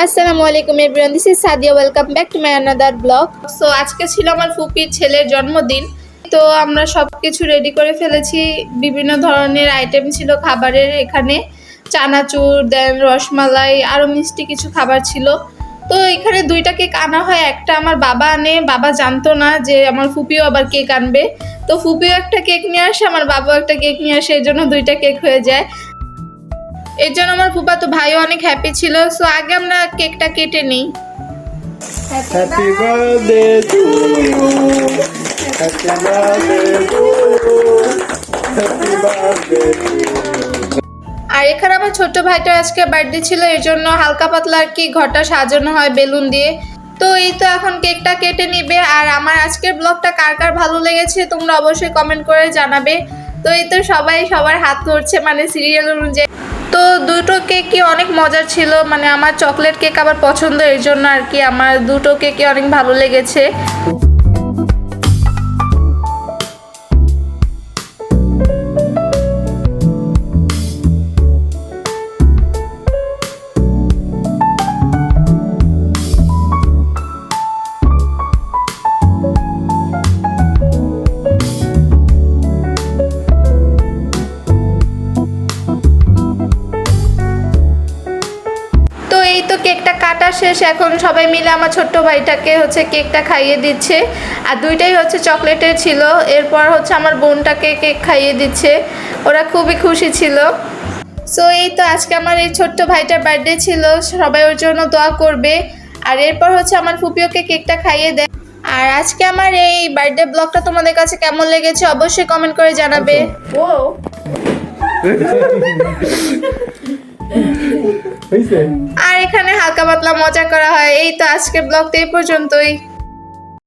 আসসালামু আলাইকুম everyone, this is Sadia. Welcome back to my another blog. So আজকে ছিল আমার ফুপির ছেলের জন্মদিন, তো আমরা সব কিছু রেডি করে ফেলেছি। বিভিন্ন ধরনের আইটেম ছিল খাবারের, এখানে চানাচুর, দেন রসমালাই, আরও মিষ্টি কিছু খাবার ছিল। তো এখানে দুইটা কেক আনা হয়, একটা আমার বাবা আনে, বাবা জানতো না যে আমার ফুপিও আবার কেক আনবে। তো ফুপিও একটা কেক নিয়ে আসে, আমার বাবাও একটা কেক নিয়ে আসে, এই জন্য দুইটা কেক হয়ে যায়। এর জন্য আমার ফুফাতো ভাইও অনেক হ্যাপি ছিল। সো আগে আমরা কেকটা কেটে নিই। Happy birthday to you. Happy birthday to you. Happy birthday to you. আর এখানে আমার ছোট্ট ভাইটার আজকে বার্থডে ছিল, এর জন্য হালকা পাতলা আর কি ঘরটা সাজানো হয় বেলুন দিয়ে। তো এই তো এখন কেকটা কেটে নিবে। আর আমার আজকের ব্লগটা কার কার ভালো লেগেছে তোমরা অবশ্যই কমেন্ট করে জানাবে। তো এই তো সবাই সবার হাত ধরছে, মানে সিরিয়াল অনুযায়ী। তো দুটো কেকই অনেক মজার ছিল, মানে আমার চকলেট কেক আবার পছন্দ, এর জন্য আর কি আমার দুটো কেকই অনেক ভালো লেগেছে। এই তো কেকটা কাটা শেষ, এখন সবাই মিলে আমার ছোট্ট ভাইটাকে হচ্ছে কেকটা খাইয়ে দিচ্ছে। আর দুইটাই হচ্ছে চকলেটের ছিল। এরপর হচ্ছে আমার বোনটাকে কেক খাইয়ে দিচ্ছে, ওরা খুবই খুশি ছিল। সো এই তো আজকে আমার এই ছোট্ট ভাইটার বার্থডে ছিল, সবাই ওর জন্য দোয়া করবে। আর এরপর হচ্ছে আমার ফুপিওকে কেকটা খাইয়ে দেয়। আর আজকে আমার এই বার্থডে ব্লগটা তোমাদের কাছে কেমন লেগেছে অবশ্যই কমেন্ট করে জানাবে। ও আর এখানে হালকা পাতলা মজা করা হয়। এই তো আজকের ব্লগটা এই পর্যন্তই।